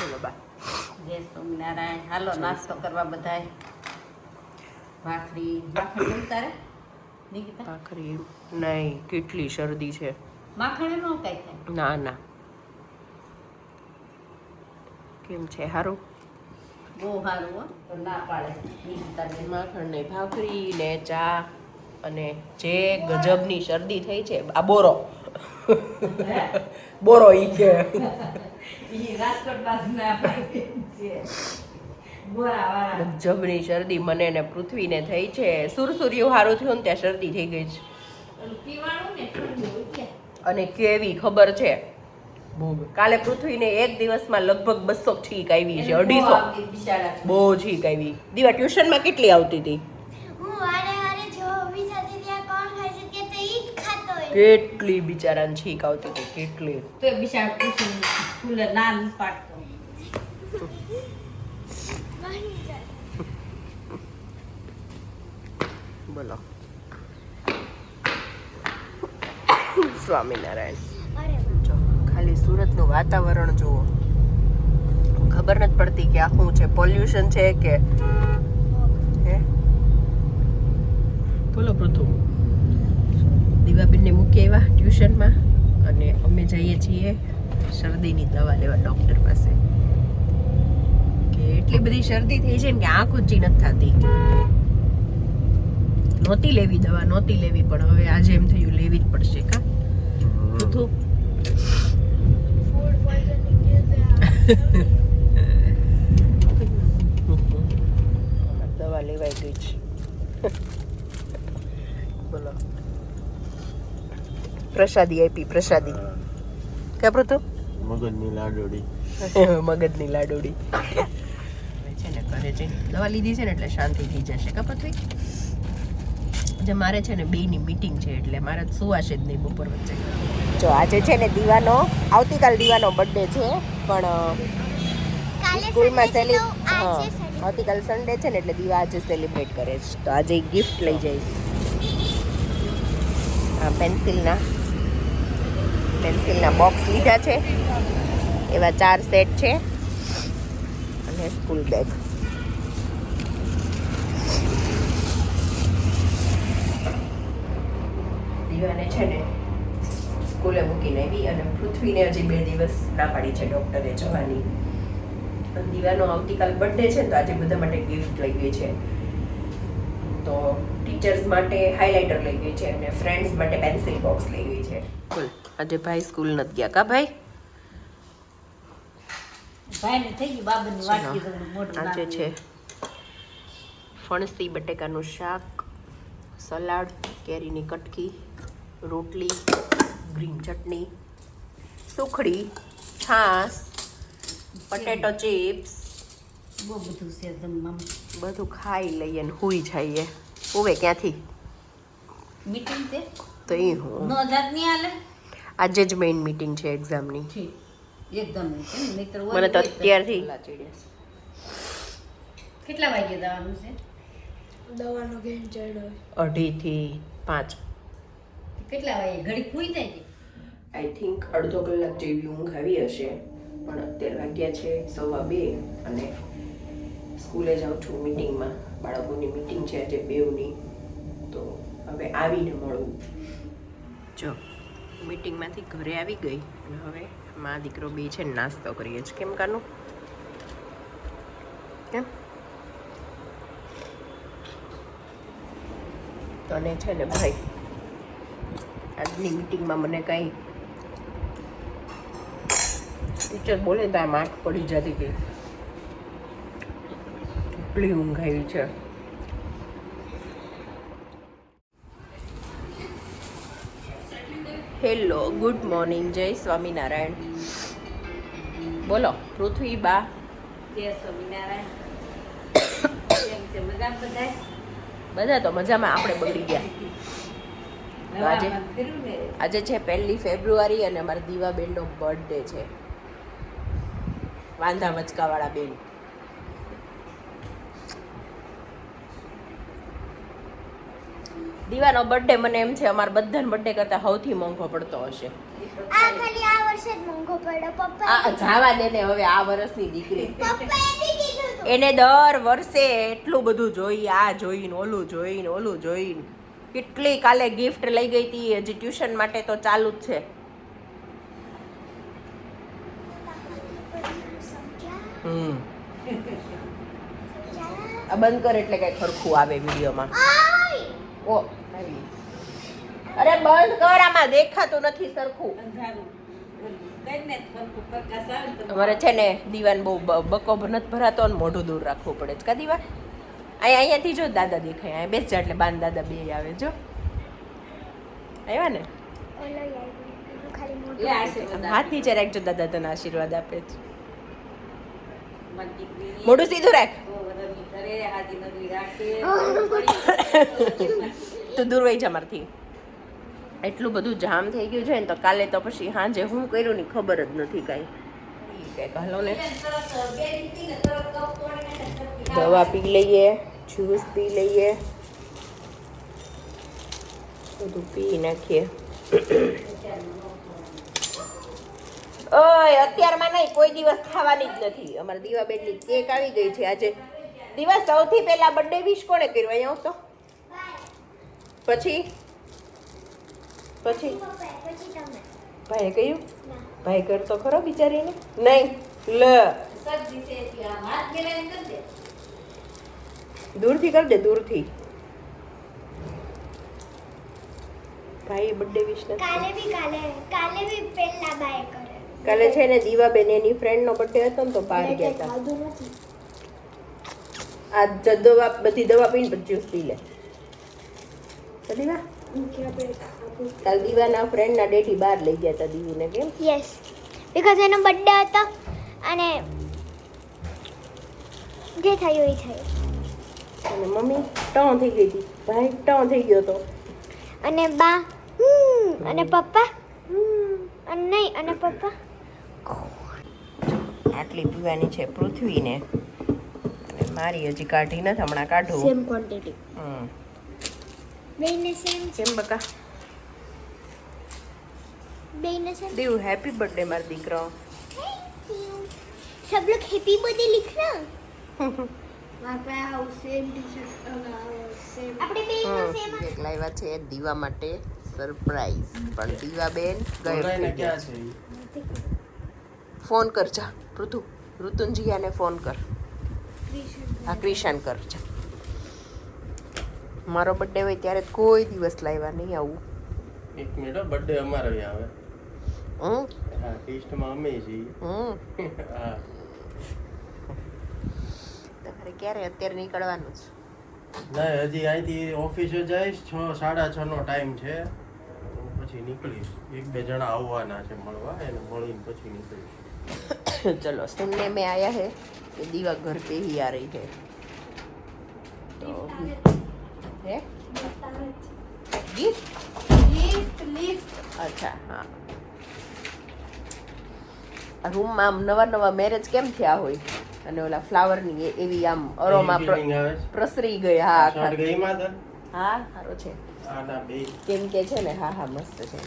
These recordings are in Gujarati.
બોલો બા. જય સ્વામિનારાયણ. હાલો નાસ્તો કરવા બધાય. ભાખરી માખણ તારે નિકિતા ભાખરી નહીં, કેટલી શરદી છે. માખણ નો કઈ થાય. ના ના. કેમ છે? સારું? બહુ સારું હો. તો ના પાડે નિકિતા બેન. માખણ નહીં, ભાખરી ને ચા. અને જે ગજબની શરદી થઈ છે આ બોરો બોરો ઈ કે ઈ રાજકોટ બાજુના ભાઈ છે. બોરાવાળા. ગજબની શરદી મને ને પૃથ્વીને થઈ છે. સુરસુર્યું સારું થયું ને ત્યાં શરદી થઈ ગઈ છે. પીવાનું ને ઠંડુ કે અને કેવી ખબર છે, કાલે પૃથ્વીને એક દિવસમાં લગભગ 200 છીક આવી છે, 250 બહુ છીક આવી. દીવા ટ્યુશનમાં કેટલી આવતી હતી? કેટલી બિચારાને છીક આવતી હતી, કેટલી. તો બિચારા ટ્યુશન સ્કૂલે ના પાડતો. બોલો. સ્વામિનારાયણ. જો ખાલી સુરતનું વાતાવરણ જુઓ, ખબર નથી પડતી કે આ શું છે, પોલ્યુશન છે કે હે. બોલો પૃથુ. દીવાબેનને મૂકી આવ્યા ટ્યુશનમાં અને અમે જઈએ છીએ શરદીની દવા લેવા ડૉક્ટર પાસે. કે એટલી બધી શરદી થઈ છે ને કે આંખ ઊંચી નથી થતી. નહોતી લેવી દવા, નહોતી લેવી, પણ હવે આજે એમ થયું લેવી જ પડશે. કા પૃથુ? દવા લેવાઈ ગઈ છે. બોલો. પ્રસાદી આપી, પ્રસાદી. ક્યાં પૃથુ? મગજની લાડોડી. મગજની લાડોડી. છે ને ઘરે જઈને દવા લીધી છે ને એટલે શાંતિ થઈ જશે. કા પૃથ્વી? જે મારે છે ને બેયની મીટિંગ છે એટલે મારે સુવાશે જ નહીં બપોર વચ્ચે. જો આજે છે ને દીવાનો, આવતીકાલ દીવાનો બર્થડે છે, પણ સ્કૂલમાં આવતીકાલ સન્ડે છે ને એટલે દીવા આજે સેલિબ્રેટ કરે છે. તો આજે ગિફ્ટ લઈ જઈશ. આ પેન્સિલના બોક્સ લીધા છે, એવા 4 સેટ છે અને સ્કૂલ બેગ. દીવાને છે ને સ્કૂલે મૂકીને આવી અને પૃથ્વીને હજી 2 દિવસ ના પાડી છે ડૉક્ટરે જવાની. દીવાનો આવતીકાલ બર્થડે છે તો આજે બધા માટે ગિફ્ટ લઈ ગઈ છે. તો ટીચર્સ માટે હાઇલાઇટર લઈ ગઈ છે અને ફ્રેન્ડ્સ માટે પેન્સિલ બોક્સ લઈ ગઈ છે. કુલ આજે ભાઈ સ્કૂલ નથી ગયા. કા ભાઈ? ભાઈને થઈ ગઈ બાબરની વાટકી તો મોઢું આજે છે ફણસી બટેકાનું શાક, સલાડ, કેરીની કટકી, રોટલી, ગ્રીન ચટણી, સુખડી, છાશ, પટેટો ચિપ્સ. બહુ બધું છે જમવામાં. બધું ખાઈ લઈએ ને હુઈ જઈએ. ઉવે ક્યાંથી? મીટિંગ છે તો એ હું નો જાત નહીં હાલે. આજે જ મેઇન મીટિંગ છે એક્ઝામની. એકદમ નહીતર મને તો અત્યારથી કેટલા વાગે જવાનું છે? દવાનો ઘેન ચડ્યો 2:30 થી 5. કેટલા વાગે ઘડી ખુઈ જાય છે? આઈ થિંક અડધો કલાક જેવી ઊંઘ આવી હશે, પણ અત્યારે વાગ્યા છે 2:15 અને સ્કૂલે જાઉં છું મીટિંગમાં. બાળકોની મીટિંગ છે આજે 2ની. તો હવે આવીને મળું. જો મીટિંગમાંથી ઘરે આવી ગઈ અને હવે મા દીકરો બે છે નાસ્તો કરીએ છીએ. કેમ કાનું? કેમ? તને છે ને ભાઈ આજની મીટિંગમાં મને કાંઈ ટીચર બોલે તો આમ આંખ પડી જતી હતી. એટલી ઊંઘ આવી છે. હેલો, ગુડ મોર્નિંગ, જય સ્વામિનારાયણ. બોલો પૃથ્વી બા. જય સ્વામિનારાયણ. કેમ છે? મજામાં બધાય? બધા તો મજામાં, આપણે બગડી ગયા. નવામાં કર્યું ને. આજે છે 1 ફેબ્રુઆરી અને અમારા દીવાબેનનો બર્થડે છે. વાંધા વચકાવાળા બેન. દીવાનો બર્થડે મને એમ છે અમારા બધાને બર્થડે કરતાં સૌથી મોંઘો પડતો હશે. આ ખાલી આ વર્ષે જ મોંઘો પડ્યો પપ્પા આ જાવા દે ને હવે આ વર્ષની દીકરી પપ્પાએ બી કીધું હતું એને દર વર્ષે એટલું બધું જોઈએ, આ જોઈને ઓલું જોઈને કેટલી કાલે ગિફ્ટ લઈ ગઈ હતી, હજી ટ્યુશન માટે તો ચાલુ જ છે. હમ આ બંધ કર એટલે કઈ ખરખું આવે વિડીયોમાં. ઓ આવી. અરે બંધ કર, આમાં દેખાતું નથી સરખું. અંધારું કરીને સરખું પ્રકાશ આવે ને તો અમારે છે ને દીવાન બહુ બકો નથી ભરાતો ને મોઢું દૂર રાખવું પડે છે. કા દીવા અહીંયાથી જો દાદા દેખાય, અહીંયા બેસ જા એટલે બાન દાદા બે આવે. જો આવ્યા ને, ઓલો એનું ખાલી મોઢું લે આશીર્વાદ હાથ નીચે રાખજો, દાદા તને આશીર્વાદ આપે છે. મારી દીકરીની મોઢું સીધું રાખ, બહુ વરમી કરે, હાજી નગરી રાખે. તું દૂર વહી જા મારથી. એટલું બધું જામ થઈ ગયું છે ને તો કાલે તો પછી સાંજે હું કર્યું ને ખબર જ નથી કાંઈ. કંઈક હાલો ને દવા પી લઈએ, જ્યુસ પી લઈએ, બધું પી નાખીએ. ઓય અત્યારમાં નહીં, કોઈ દિવસ ખાવાની જ નથી. અમારા દીવાબેનની કેક આવી ગઈ છે આજે. દીવા સૌથી પહેલા બર્થડે વિશ કોણે કર્યું? અહીંયા આવતો પછી પછી તમે ભાઈએ કહ્યું? ભાઈ કરતો ખરો બિચારીને? નહીં લ સબ્જી છે ત્યાં હાથ ગેરાઈને કરી દે. દૂરથી કર દે, દૂરથી. ભાઈ બર્થડે વિશ નથી. કાલે બી પહેલા બાય કરે કાલે છે ને દીવાબેન એની ફ્રેન્ડનો બર્થડે હતો ને તો બહાર ગયા હતા. ખાધું નથી આ દવા બધી દવા પીને પછી જ્યુસ પી લે. તો દીવા કાલ દીવાના ફ્રેન્ડના ડેડી બહાર લઈ ગયા હતા દીવીને. કેમ? યસ બીકોઝ એનો બર્થડે હતો અને જે થયું એ થયું અને મમ્મી ટોં થઈ ગઈ હતી, ભાઈ ટોં થઈ ગયો હતો, અને બા અને પપ્પા અને નહીં અને પપ્પા આટલી પીવાની છે પૃથ્વીને, અને મારી હજી કાઢી નથી, હમણાં કાઢું. Same quantity. હમ બેયને સેમ કેમ બકા? બેયને સેમ દીવ હેપી બર્થડે મારો દીકરો. सब लोग हैप्पी बर्थडे लिखना वहाँ पे आओ सेम टी शर्ट सेम આપણે બેયનો સેમ કેક લાવ્યા છે દીવા માટે સરપ્રાઈઝ. પણ દીવાબેન બોલાઈને ગયે ક્યાં છે ઈ? ફોન કર જા ઋતુંજીયાને ફોન કર. હા ક્રિશાન કર જા. મારો બર્થડે હોય ત્યારે કોઈ દિવસ લાવ્યા નહીં આવું. એક મિનિટ, બર્થડે અમારો આવે. હમ હા, ટેસ્ટમાં અમે છીએ. હમ હા, તમારે ક્યારે અત્યારે નીકળવાનું છે? ના હજી અહીંથી ઓફિસે જઈશ, 6:30 નો ટાઈમ છે. પછી નીકળીશ. 1-2 જણા આવવાના છે મળવા, એને મળીને પછી નીકળીશ. चलो सुनने में आया है कि दीवा घर पे ही आ रही है तो है गिफ्ट अच्छा हाँ. આ રૂમમાં આમ નવા મેરેજ કેમ થયા હોય અને ઓલા ફ્લાવરની એવી આમ અરોમા એવી feeling આવે છે. પ્રસરી ગઈ. હા શર્ટ ગઈ માતા? હા સારો છે. આના બે કેમ કે છે ને, હા મસ્ત છે.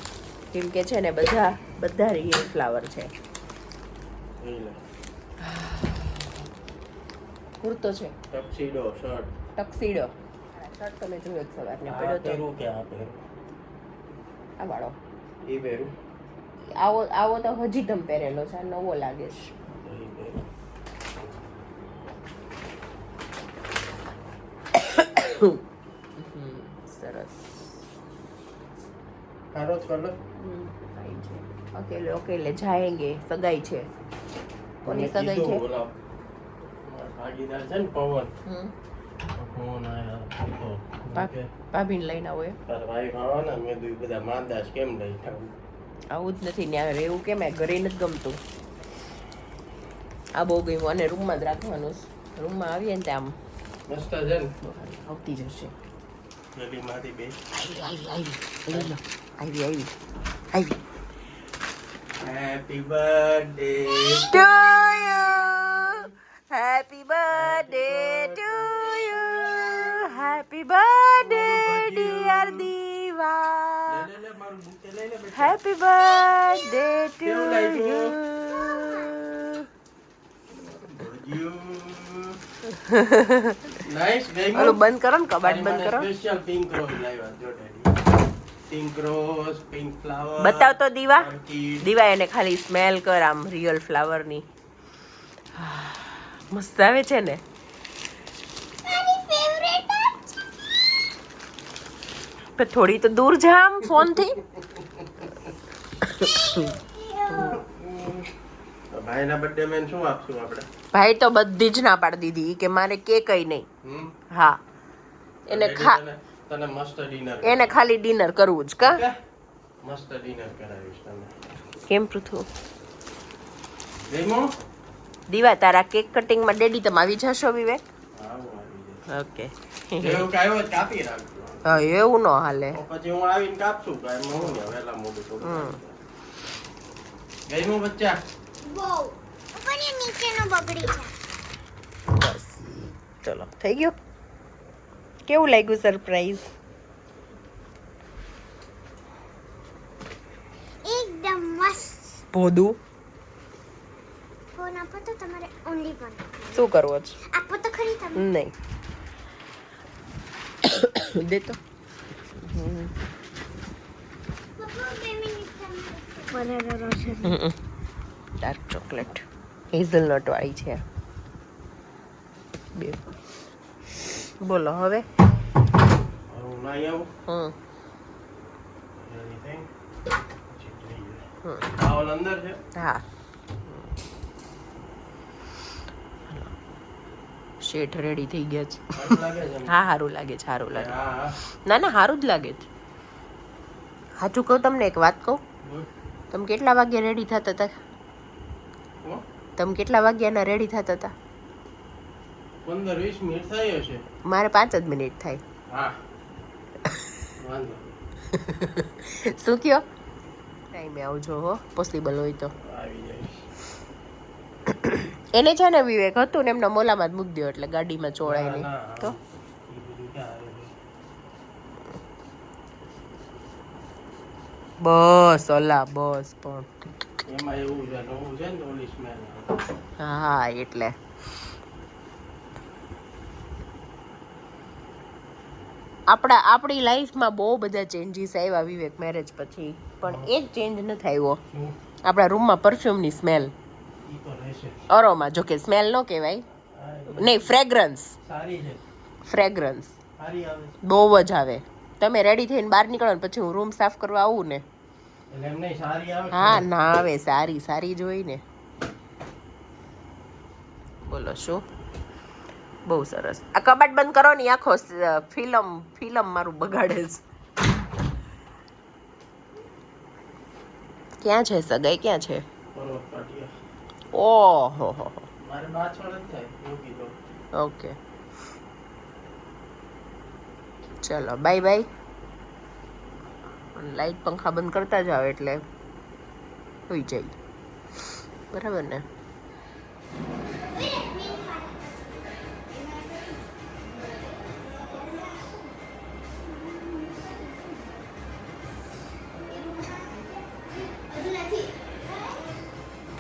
કેમ કે છે ને બધા રિયલ ફ્લાવર છે. જોઈ લે. કુર્તો છે, ટક્સીડો શર્ટ. ટક્સીડો. શર્ટ તો મેં જોયો જ સવારને આ પડ્યો તો. પહેરું કે આ પહેરું? આ વાળો ઈ પહેરું? આવો તો હજી તમ પહેરેલો છે, આ નવો લાગે છે. તો ઈ પહેરું. સરસ. સારો જ કલર. ફાઇન છે. અકેલે જાયેંગે. સગાઈ છે. કોની સગાઈ છે? કીધું ઓલા ભાગીદાર છે ને પવન, હમ. ફોન આયો તો ભાભીને લઈને આવો એમ? તારા વાઈફ આવવાના, મેં કીધું ઈ બધા માંદાશ કેમ લઈ આવું? આવું જ નથી ને રહેવું કેમ? ઘરે નથી ગમતું. આ બહુ ગયું અને રૂમમાં જ રાખવાનું છે. રૂમમાં આવીએ ને ત્યાં મસ્ત છે ને? આવતી જશે. ગલીમાંથી બે આવી. Happy birthday To you. Happy birthday to you. Happy birthday dear Diva. લે મારું બુકે લઈ લે બેટા. હેપી બર્થડે ટુ કેવું લાગ્યું? યુ. નાઈસ ગઈ ઓલું બંધ કરો ને, કબાટ બંધ કરો. સ્પેશિયલ પિંક રોઝ લાવ્યા જો daddy. Pink rose, pink flower. બતાવ તો દીવા. orchid. દીવા એને ખાલી સ્મેલ કર આમ રિયલ ફ્લાવરની. મસ્ત આવે છે ને. પણ થોડી તો દૂર જા આમ ફોનથી. તો ભાઈના બર્થડે માં શું આપશું આપણે? ભાઈ તો બધી જ ના પાડી દીધી ઈ કે મારે કે કઈ નહીં. હમ? હા એને તને મસ્ત ડિનર. એને ખાલી ડિનર કરવું જ કા. મસ્ત ડિનર કરાવીશ તને. કેમ પૃથુ? ગઈમો? દીવા તારા કેક કટિંગ માં ડેડી તમે આવી જશો વિવેક? આવું આવી જાય. ઓકે. જેવું કાંઈ હોય કાપી રાખજો. હા એવું ન હાલે. તો પછી હું આવીને કાપશું કાંઈ હું ને વહેલા મોડું થોડું. ગઈમો બચ્ચા? બહુ પણ એ નીચેનો બગડી છે. બસ ચલો થઈ ગયું. કેવું લાગ્યું સરપ્રાઈઝ? એકદમ મસ્ત. ભોદું ફોન આપો તો તમારે ઓનલી ફોન શું કરવો છે? આપો તો ખરી તમે. નહીં દે તો. પપ્પા 2 મિનિટ મને રોશન ડાર્ક ચોકલેટ હેઝલનટ વાળી છે. બે બોલો હવે. હું ના આવું. Anything? પછી જોઈએ. આ ઓલ અંદર છે. હા શેઠ રેડી થઈ ગયા છે. સારું લાગે છે ને? હા સારું લાગે છે, સારું લાગે. હા. ના ના સારું જ લાગે છે. સાચું કહું તમને એક વાત કહું. બોલ. તમે કેટલા વાગ્યા રેડી થતા હતા? હો? તમે કેટલા વાગ્યાના રેડી થતા હતા? 15-20 મિનિટ થઈ હશે. મારે 5 જ મિનિટ થાય. હા વાંધો નહીં. શું કયો? ટાઈમે આવજો હો પોસિબલ હોય તો. આવી જઈશ. એને છે ને વિવેક હતું ને એમના મોલામાં જ મૂકી દો એટલે ગાડીમાં ચોળાય નહીં ના, તો. એ બધું ક્યાં આવે છે? બસ ઓલા બસ પણ એમાં એવું છે નવું છે ને તો ઓલી સ્મેલ હા એટલે આપણી લાઈફમાં બહુ બધા ચેન્જીસ આવ્યા વિવેક મેરેજ પછી, પણ એક ચેન્જ નથી આવ્યો આપણા રૂમમાં પરફ્યુમની સ્મેલ. ઈ તો રહેશે. અરોમાં જો કે સ્મેલ ન કહેવાય, નહીં ફ્રેગ્રન્સ. સારી છે. ફ્રેગ્રન્સ સારી આવે છે. બહુ જ આવે. તમે રેડી થઈને બહાર નીકળો ને પછી હું રૂમ સાફ કરવા આવું ને. એટલે એમ નહીં સારી આવે. હા ના આવે, સારી સારી જ હોય ને. બોલો શું? બહુ સરસ. આ કબાટ બંધ કરો ને, આખો ફિલ્મ મારું બગાડે છે. ક્યાં છે સગાઈ? ક્યાં છે? પર્વત પાટિયા. ઓહો હો. મારે બાછળ જ થાય એવું કીધું. ઓકે ચલો બાય બાય. લાઈટ પંખા બંધ કરતા જાઓ એટલે હોઈ જાય. બરાબર ને?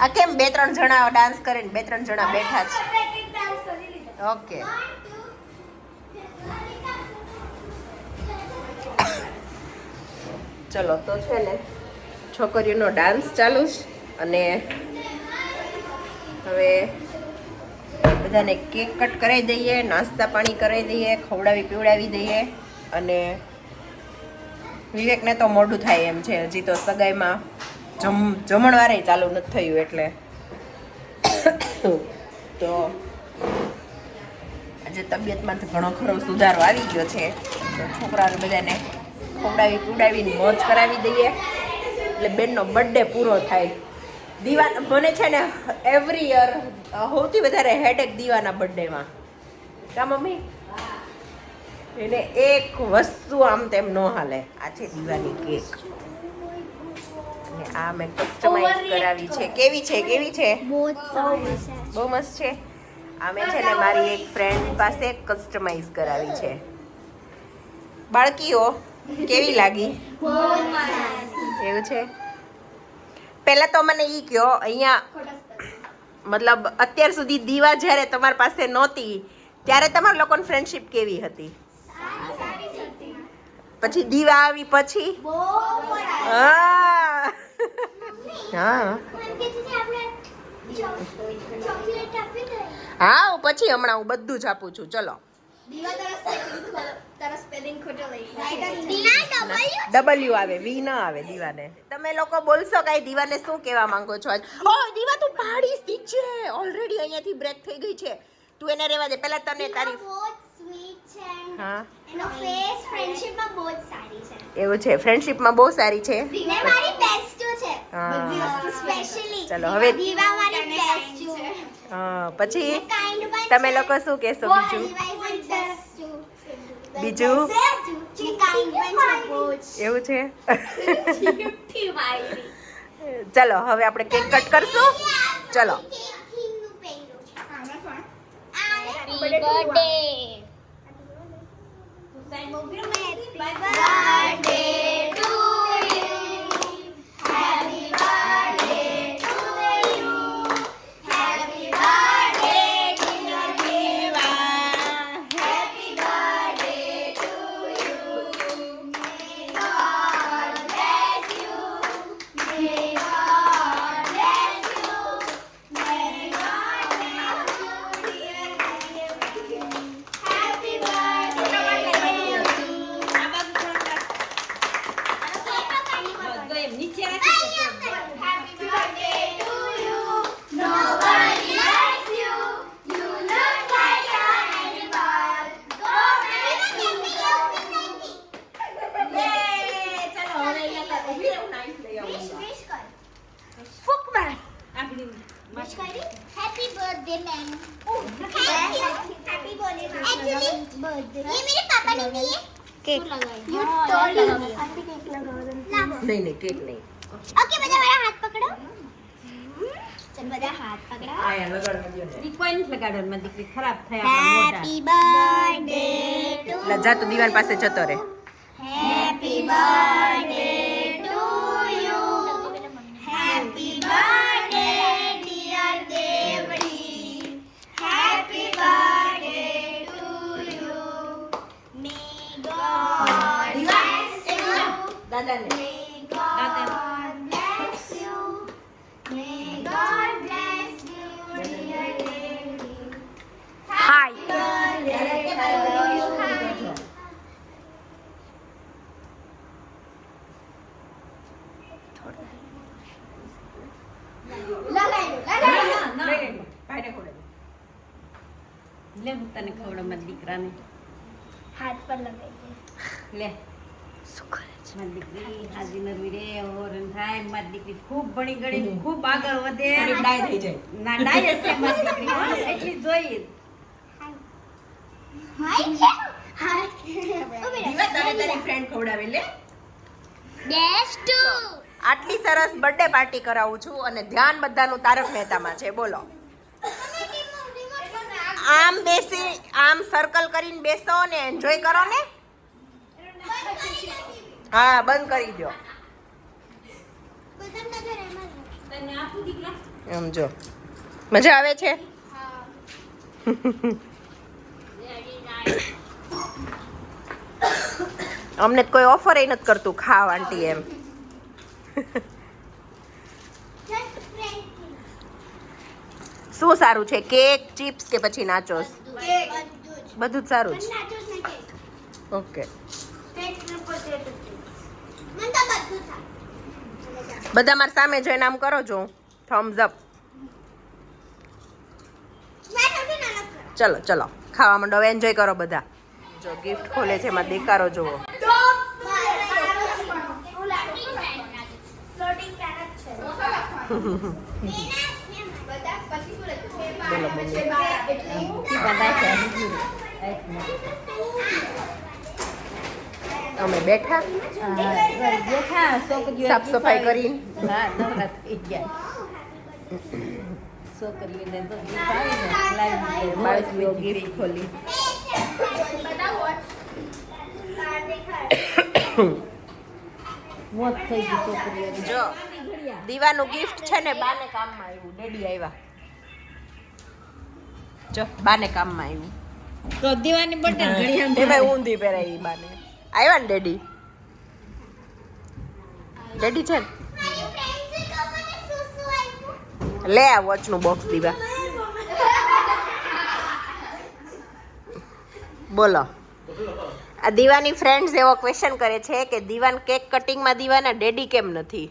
આ કેમ 2-3 જણા ડાન્સ કરે ને 2-3 જણા બેઠા છે? ઓકે ચલો તો છે ને છોકરીઓનો ડાન્સ ચાલુ છે અને હવે બધાને કેક કટ કરાવી દઈએ, નાસ્તા પાણી કરાવી દઈએ, ખવડાવી પીવડાવી દઈએ. અને વિવેકને તો મોઢું થાય એમ છે, હજી તો સગાઈમાં જમણવારે ચાલુ નથી થયું એટલે તો આજે તબિયતમાં તો ઘણો ખરો સુધારો આવી ગયો છે. તો છોકરાઓને બધાને ખવડાવી પીવડાવીને મોજ કરાવી દઈએ એટલે બેનનો બર્થડે પૂરો થાય. દીવા મને છે ને એવરી યર સૌથી વધારે હેડેક દીવાના બર્થડેમાં. કા મમ્મી? એને એક વસ્તુ આમ તેમ ન હાલે. આ છે દીવાની કેક અને આ મેં કસ્ટમાઇઝ કરાવી છે. કેવી છે? કેવી છે? બહુ જ સરસ છે. બહુ મસ્ત છે. આ મેં છે ને મારી એક ફ્રેન્ડ પાસે કસ્ટમાઇઝ કરાવી છે. બાળકીઓ કેવી લાગી? એવું છે. પહેલા તો મને ઈ કયો, અહીંયા મતલબ અત્યાર સુધી દીવા જ્યારે તમારી પાસે નહોતી ત્યારે તમારા લોકોની ફ્રેન્ડશિપ કેવી હતી? પછી દીવા આવી પછી? હા હા હા હું પછી હમણાં હું બધું જ આપું છું. ચલો ડબલ્યુ આવે, વી ના આવે દીવાને. તમે લોકો બોલશો કઈ દીવાને શું કહેવા માંગો છો? ઓ દીવા તું પાડી ઠીક છે, ઓલરેડી અહીંયાથી બ્રેક થઈ ગઈ છે. તું એને રહેવા દે. પહેલા તને તારી હા એનો ફેસ ફ્રેન્ડશિપમાં બહુ જ સારી છે. એવું છે, ફ્રેન્ડશિપમાં બહુ સારી છે. ને મારી બેસ્ટ છે. હા. બધી વસ્તુ સ્પેશિયલી. ચલો હવે દીવા મારી બેસ્ટ છે. હા પછી કાઇન્ડ પણ તમે લોકો શું કહેશો બીજું? બીજું કાઇન્ડ પણ છે બહુ જ. એવું છે. ચિઠ્ઠી મારી. ચલો હવે આપણે કેક કટ કરશું. ચલો Happy birthday. Happy birthday to you. Happy birthday to you. Happy birthday dear Deva. Happy birthday to you. May God bless you. May God bless you. May God bless you dear Deva. Happy birthday to you. Happy birthday to you. Nobody likes you. You look like an animal. Go back to your Wish kar. Fuck man. Wish kari? Happy birthday man. Oh, thank you. Happy birthday. Actually, ये मेरे पापा ने दी है. Cake You told me. નહીં નહીં કેક નહીં. ओके બધા મારા હાથ પકડો. ચલ બધા હાથ પકડો. આયા લગાડવા દો ને. કોઈ નથી લગાડવાનું દીકરી, ખરાબ થયા આપણા મોઢા. Happy birthday to લજા તો દીવાન પાસે જતો રહે. Happy birthday to you. Happy birthday dear Devdi. Happy birthday to you. May God bless you. દાદાને May God bless you. May God bless you dear Devdi. Hi. Birthday to you. લે હું તને ખવડાવું મારા દીકરાને. હાથ પર લગાવી દે. લે શું કરે છે? મારી દીકરી હાજી નરવી રે ઓરન થાય. મારી દીકરી ખૂબ ભણી ગણી ખૂબ આગળ વધે. ડાય થઈ જાય. ના ડાય જ છે મારી દીકરી હો, એટલી જોઈએ. હાય કે હાય દીવા તને તારી ફ્રેન્ડ ખવડાવે લે. બેસ્ટ આટલી સરસ બર્થડે પાર્ટી કરાવું છું અને ધ્યાન બધાનું તારક મહેતામાં છે. બોલો આમ બેસી આમ સર્કલ કરીને બેસો ને એન્જોય કરો ને. હા બંધ કરી દો. તને આપું દીકરા. એમ જો મજા આવે છે. અમને તો કોઈ ઓફર એ નથી કરતું ખાવ આંટી એમ. શું સારું છે? કેક, ચિપ્સ કે પછી નાચોસ? બધું જ સારું છે. ઓકે બધા મારા સામે જોઈને આમ કરો છો, થમ્સ અપ. ચલો ચલો ખાવા માંડો, હવે એન્જોય કરો બધા. જો ગિફ્ટ ખોલે છે એમાં દેખારો જુઓ. બોલો મમ્મી. અમે બેઠા બેઠા છોકરીઓ સાફ સફાઈ કરીને. હા નવરા થઈ ગયા. છોકરીઓને તો ગીત આવીને લાવી બાળકીઓ ગિફ્ટ ખોલી. મોત થઈ ગઈ છોકરીઓની. જો દીવાનું ગિફ્ટ છે ને બાને કામમાં આવ્યું. ડેડી આવ્યા. જો બાને કામમાં આવ્યું. તો દીવાની બટન ઘડિયાળ એમાં ઊંધી પહેરાવી બાને. આવ્યા ને ડેડી. ડેડી છે ને મારી ફ્રેન્ડ્સે તો મને સુસુ આપ્યું. લે આ વોચનું બોક્સ દીવા. બોલો આ દીવાની ફ્રેન્ડ્સ એવો ક્વેશ્ચન કરે છે કે દીવાન કેક કટિંગમાં દીવાના ડેડી કેમ નથી?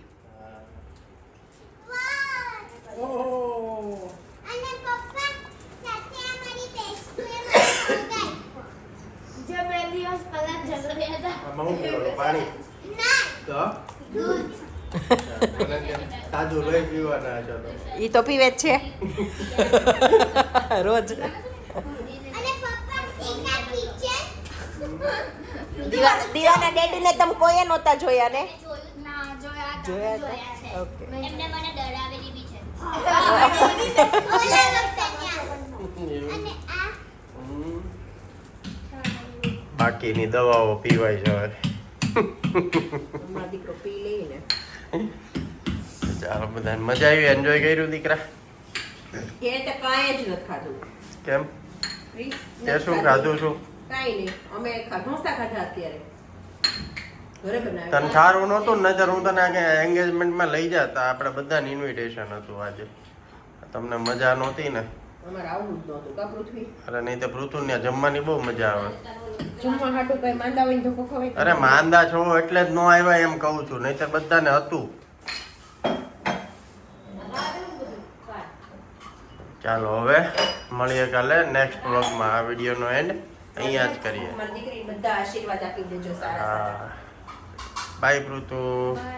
અને પપ્પા સાથે આ મારી બેસ્ટ ફ્રેન્ડ મંગાઈ. જે બે દિવસ પહેલા ઝઘડ્યા હતા. આમાં હું પીવાનું? પાણી ના તો દૂધ. તાજું લોહી પીવાના છો તો. ઈ તો પીવે જ છે રોજ. અને પપ્પા એના કિચન દીવાના ડેડીને તમે કોઈએ નહોતા જોયા ને? ના જોયા જોયા હતા? જોયા છે. ઓકે. એમને મને ડરાવેલી બી છે. ઓલા વખતે ત્યાં. અને આ હમ. બાકીની દવાઓ પીવાય છે હવે. મારો દીકરો પી લઈને ચાલો બધાને મજા આવી, એન્જોય કર્યું દીકરા? એ તો કાંઈ જ નથી ખાધું. કેમ? તે શું ખાધું છું? કાંઈ નહીં. અમે ઢોસા ખાધા અત્યારે ઘરે તને બનાવ્યા. સારું નહોતું ને નજર? હું તને એન્ગેજમેન્ટમાં લઈ જતા, આપણે બધાને ઇન્વિટેશન હતું આજે. તમને મજા નહોતી ને? અમારે આવું જ નહોતું કા પૃથ્વી? અરે નહીં તો પૃથુને જમવાની બહુ મજા આવે. જમવા હાટું કઈ માંદા હોય ને ધોકો ખવાય? અરે માંદા છો એટલે જ ન આવ્યા એમ કહું છું, નહીંતર બધાને હતું. ચાલો હવે મળીએ કાલે નેક્સ્ટ વ્લોગમાં. આ વિડીયોનો એન્ડ અહીંયા જ કરીએ. મારી દીકરી બધા આશીર્વાદ આપી દેજો સારા સારા. હા, બાય પૃથુ.